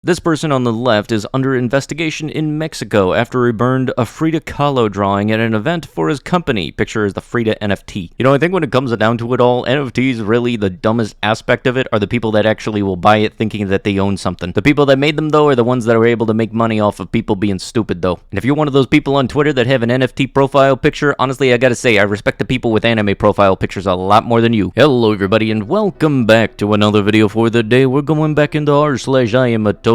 This person on the left is under investigation in Mexico after he burned a Frida Kahlo drawing at an event for his company. Picture is the Frida NFT. You know, I think when it comes down to it all, NFTs really the dumbest aspect of it are the people that actually will buy it thinking that they own something. The people that made them, though, are the ones that are able to make money off of people being stupid, though. And if you're one of those people on Twitter that have an NFT profile picture, honestly, I gotta say, I respect the people with anime profile pictures a lot more than you. Hello, everybody, and welcome back to another video for the day. We're going back into r/iamatotalPOS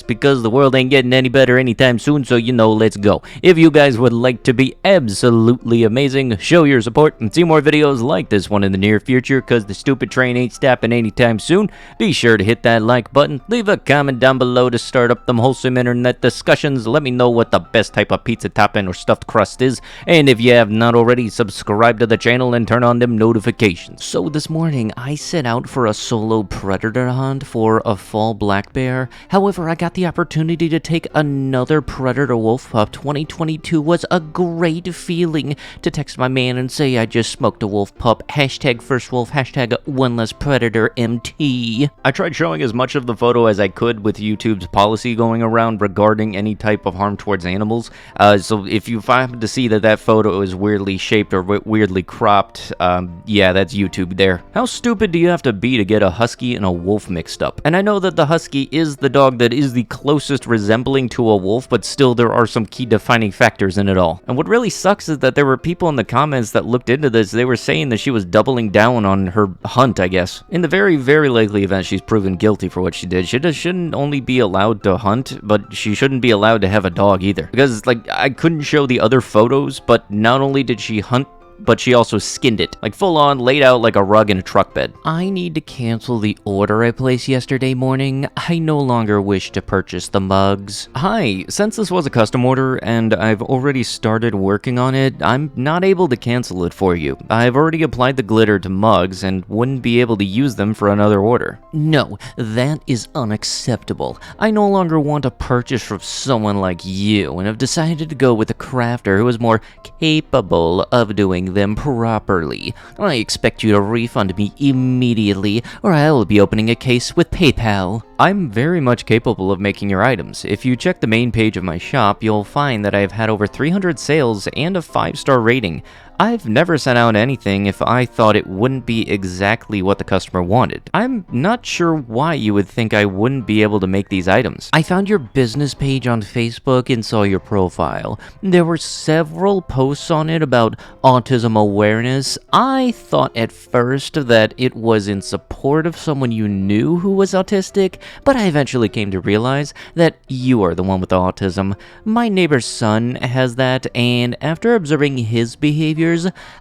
because the world ain't getting any better anytime soon, so you know, let's go. If you guys would like to be absolutely amazing, show your support and see more videos like this one in the near future, because the stupid train ain't stopping anytime soon, be sure to hit that like button, leave a comment down below to start up them wholesome internet discussions, let me know what the best type of pizza topping or stuffed crust is, and if you have not already, subscribe to the channel and turn on them notifications. So this morning, I set out for a solo predator hunt for a fall black bear. However, I got the opportunity to take another predator wolf pup. 2022 was a great feeling to text my man and say I just smoked a wolf pup. Hashtag first wolf, hashtag one less predator MT. I tried showing as much of the photo as I could with YouTube's policy going around regarding any type of harm towards animals. So if you happen to see that that photo is weirdly shaped or weirdly cropped, yeah, that's YouTube there. How stupid do you have to be to get a husky and a wolf mixed up? And I know that the husky is the dog that is the closest resembling to a wolf, but still there are some key defining factors in it all. And what really sucks is that there were people in the comments that looked into this. They were saying that she was doubling down on her hunt, I guess. In the very, very likely event she's proven guilty for what she did, she shouldn't only be allowed to hunt, but she shouldn't be allowed to have a dog either. Because, like, I couldn't show the other photos, but not only did she hunt, but she also skinned it, like full on, laid out like a rug in a truck bed. I need to cancel the order I placed yesterday morning. I no longer wish to purchase the mugs. Hi, since this was a custom order and I've already started working on it, I'm not able to cancel it for you. I've already applied the glitter to mugs and wouldn't be able to use them for another order. No, that is unacceptable. I no longer want to purchase from someone like you and have decided to go with a crafter who is more capable of doing them properly. I expect you to refund me immediately, or I will be opening a case with PayPal. I'm very much capable of making your items. If you check the main page of my shop, you'll find that I've had over 300 sales and a 5-star rating. I've never sent out anything if I thought it wouldn't be exactly what the customer wanted. I'm not sure why you would think I wouldn't be able to make these items. I found your business page on Facebook and saw your profile. There were several posts on it about autism awareness. I thought at first that it was in support of someone you knew who was autistic, but I eventually came to realize that you are the one with autism. My neighbor's son has that, and after observing his behavior,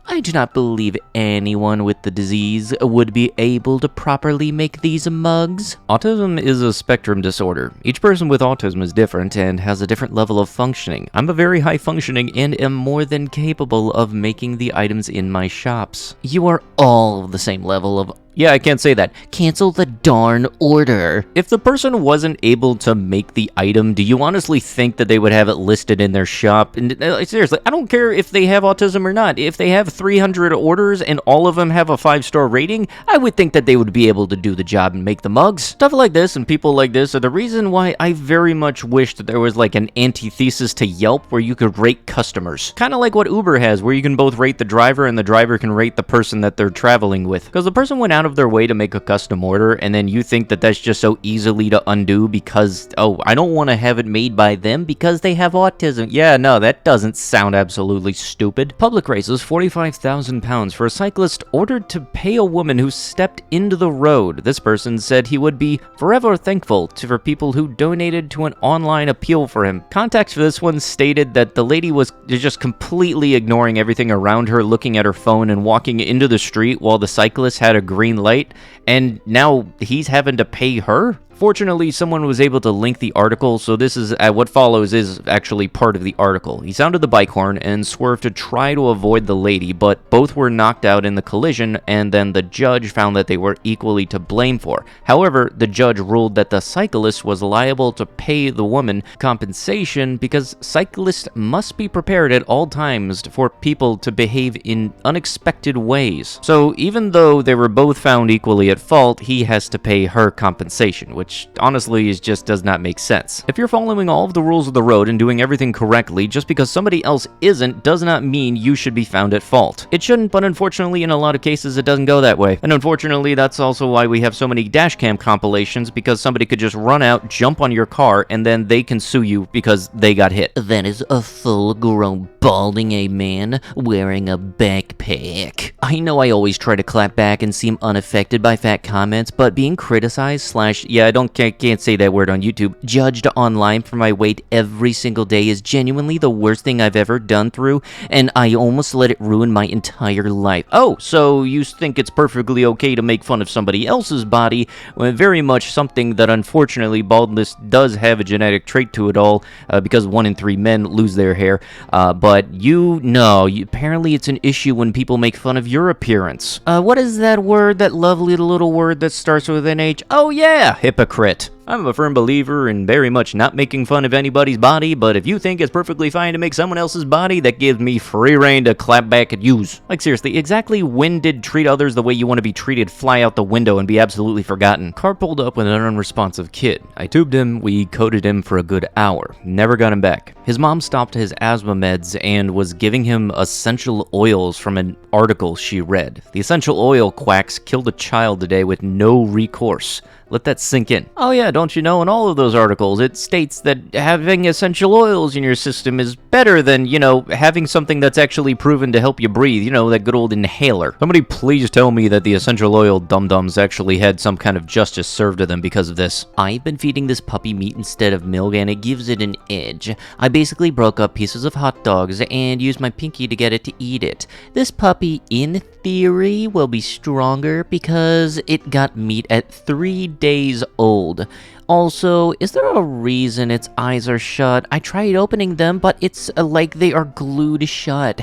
I do not believe anyone with the disease would be able to properly make these mugs. Autism is a spectrum disorder. Each person with autism is different and has a different level of functioning. I'm a very high functioning and am more than capable of making the items in my shops. You are all of the same level of... Yeah, I can't say that. Cancel the darn order. If the person wasn't able to make the item, do you honestly think that they would have it listed in their shop? And seriously, I don't care if they have autism or not. If they have 300 orders and all of them have a 5-star rating, I would think that they would be able to do the job and make the mugs. Stuff like this and people like this are the reason why I very much wish that there was like an antithesis to Yelp where you could rate customers. Kind of like what Uber has, where you can both rate the driver and the driver can rate the person that they're traveling with. Because the person went out of their way to make a custom order, and then you think that that's just so easily to undo because, oh, I don't want to have it made by them because they have autism. Yeah, no, that doesn't sound absolutely stupid. Public raises £45,000 for a cyclist ordered to pay a woman who stepped into the road. This person said he would be forever thankful for people who donated to an online appeal for him. Context for this one stated that the lady was just completely ignoring everything around her, looking at her phone and walking into the street while the cyclist had a green light, and now he's having to pay her? Fortunately, someone was able to link the article, so this is what follows is actually part of the article. He sounded the bike horn and swerved to try to avoid the lady, but both were knocked out in the collision, and then the judge found that they were equally to blame for. However, the judge ruled that the cyclist was liable to pay the woman compensation because cyclists must be prepared at all times for people to behave in unexpected ways. So even though they were both found equally at fault, he has to pay her compensation, which honestly just does not make sense. If you're following all of the rules of the road and doing everything correctly, just because somebody else isn't does not mean you should be found at fault. It shouldn't, but unfortunately in a lot of cases it doesn't go that way. And unfortunately that's also why we have so many dashcam compilations, because somebody could just run out, jump on your car, and then they can sue you because they got hit. That is a full-grown balding a man wearing a backpack. I know I always try to clap back and seem unaffected by fat comments, but being criticized / yeah, can't say that word on YouTube, judged online for my weight every single day is genuinely the worst thing I've ever done through, and I almost let it ruin my entire life. Oh, so you think it's perfectly okay to make fun of somebody else's body, when very much something that unfortunately baldness does have a genetic trait to it all, because 1 in 3 men lose their hair, but apparently it's an issue when people make fun of your appearance. What is that word, that lovely little word that starts with an H? Oh yeah, hypocrite. I'm a firm believer in very much not making fun of anybody's body, but if you think it's perfectly fine to make someone else's body, that gives me free reign to clap back at yous. Like seriously, exactly when did treat others the way you want to be treated fly out the window and be absolutely forgotten? Car pulled up with an unresponsive kid. I tubed him, we coded him for a good hour. Never got him back. His mom stopped his asthma meds and was giving him essential oils from an article she read. The essential oil quacks killed a child today with no recourse. Let that sink in. Oh yeah, don't you know, in all of those articles, it states that having essential oils in your system is better than, having something that's actually proven to help you breathe, that good old inhaler. Somebody please tell me that the essential oil dum-dums actually had some kind of justice served to them because of this. I've been feeding this puppy meat instead of milk, and it gives it an edge. I basically broke up pieces of hot dogs and used my pinky to get it to eat it. This puppy, in theory, will be stronger because it got meat at 3 days old. Also, is there a reason its eyes are shut? I tried opening them, but it's like they are glued shut.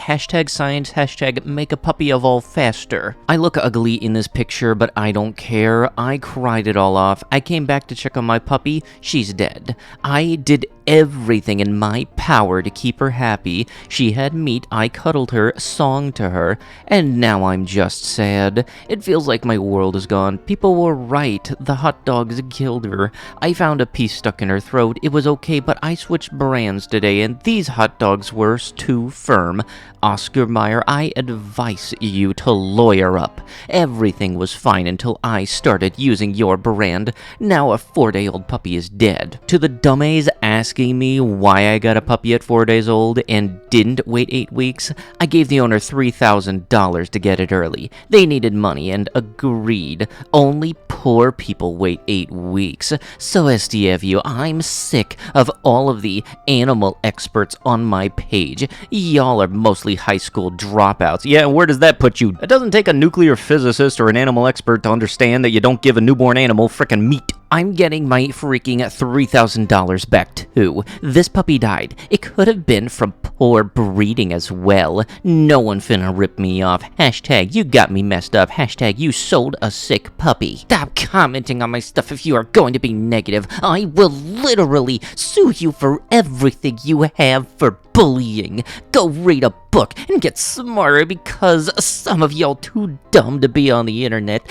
#science, #make a puppy evolve faster. I look ugly in this picture, but I don't care. I cried it all off. I came back to check on my puppy. She's dead. I did everything in my power to keep her happy. She had meat, I cuddled her, songed to her, and now I'm just sad. It feels like my world is gone. People were right. The hot dogs killed her. I found a piece stuck in her throat. It was okay, but I switched brands today, and these hot dogs were too firm. Oscar Mayer, I advise you to lawyer up. Everything was fine until I started using your brand. Now a 4-day-old puppy is dead. To the dummies asking me why I got a puppy at 4 days old and didn't wait 8 weeks, I gave the owner $3,000 to get it early. They needed money and agreed. Only poor people wait 8 weeks. So SDFU, I'm sick of all of the animal experts on my page. Y'all are mostly high school dropouts. Yeah, where does that put you? It doesn't take a nuclear physicist or an animal expert to understand that you don't give a newborn animal frickin' meat. I'm getting my freaking $3,000 back too. This puppy died. It could have been from poor breeding as well. No one finna rip me off. #you got me messed up. #you sold a sick puppy. Stop commenting on my stuff if you are going to be negative. I will literally sue you for everything you have for bullying. Go read a book and get smarter, because some of y'all too dumb to be on the internet.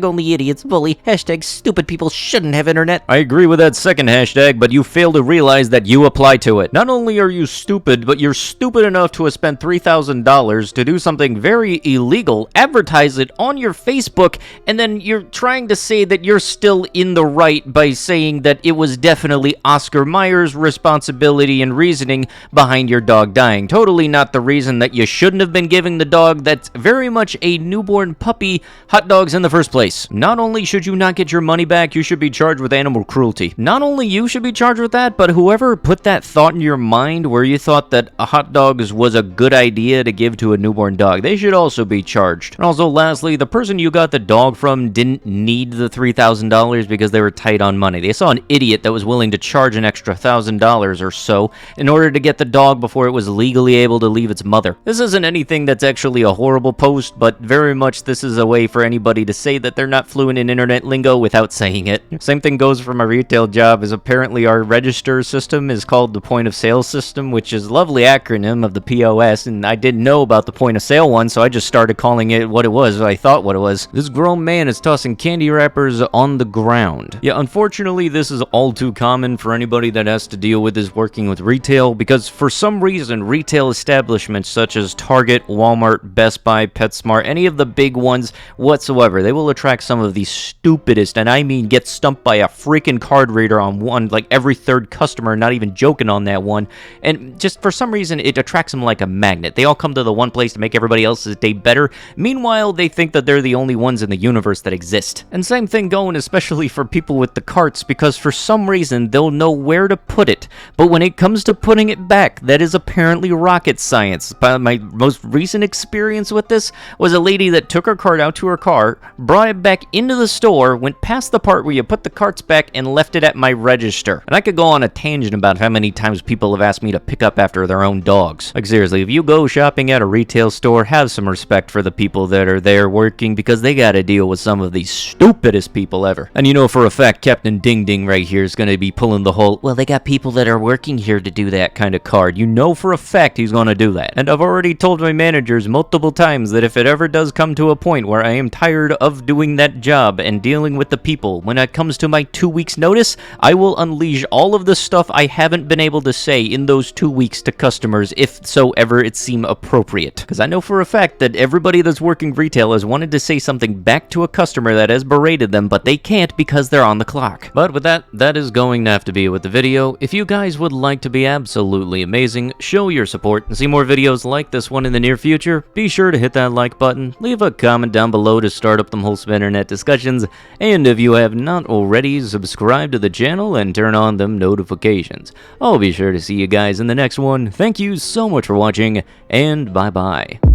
#only idiots bully. #stupid people shouldn't have internet. I agree with that second hashtag, but you fail to realize that you apply to it. Not only are you stupid, but you're stupid enough to have spent $3,000 to do something very illegal, advertise it on your Facebook, and then you're trying to say that you're still in the right by saying that it was definitely Oscar Mayer's responsibility and reasoning behind your dog dying. Totally not the reason that you shouldn't have been giving the dog that's very much a newborn puppy hot dogs in the first place. Not only should you not get your money back, you should be charged with animal cruelty. Not only you should be charged with that, but whoever put that thought in your mind where you thought that a hot dogs was a good idea to give to a newborn dog, they should also be charged. And also, lastly, the person you got the dog from didn't need the $3,000 because they were tight on money. They saw an idiot that was willing to charge an extra $1,000 or so in order to get the dog before it was legally able to leave its its mother. This isn't anything that's actually a horrible post, but very much this is a way for anybody to say that they're not fluent in internet lingo without saying it. Same thing goes for my retail job, as apparently our register system is called the point of sale system, which is a lovely acronym of the POS, and I didn't know about the point of sale one, so I just started calling it what it was, I thought what it was. This grown man is tossing candy wrappers on the ground. Yeah, unfortunately, this is all too common for anybody that has to deal with this working with retail, because for some reason, retail establishments such as Target, Walmart, Best Buy, PetSmart, any of the big ones whatsoever, they will attract some of the stupidest, and I mean get stumped by a freaking card reader on one, like every third customer, not even joking on that one, and just for some reason, it attracts them like a magnet. They all come to the one place to make everybody else's day better. Meanwhile, they think that they're the only ones in the universe that exist. And same thing going especially for people with the carts, because for some reason, they'll know where to put it. But when it comes to putting it back, that is apparently rocket science. My most recent experience with this was a lady that took her cart out to her car, brought it back into the store, went past the part where you put the carts back, and left it at my register. And I could go on a tangent about how many times people have asked me to pick up after their own dogs. Like seriously, if you go shopping at a retail store, have some respect for the people that are there working, because they gotta deal with some of the stupidest people ever. And you know for a fact Captain Ding Ding right here is gonna be pulling the whole, well, they got people that are working here to do that kind of card. You know for a fact he's gonna do that. And I've already told my managers multiple times that if it ever does come to a point where I am tired of doing that job and dealing with the people, when it comes to my 2 weeks notice, I will unleash all of the stuff I haven't been able to say in those 2 weeks to customers, if so ever it seem appropriate. Because I know for a fact that everybody that's working retail has wanted to say something back to a customer that has berated them, but they can't because they're on the clock. But with that, that is going to have to be with the video. If you guys would like to be absolutely amazing, show your support, and see more videos like this one in the near future, be sure to hit that like button, leave a comment down below to start up them wholesome internet discussions, and if you have not already, subscribe to the channel and turn on them notifications. I'll be sure to see you guys in the next one. Thank you so much for watching, and bye-bye.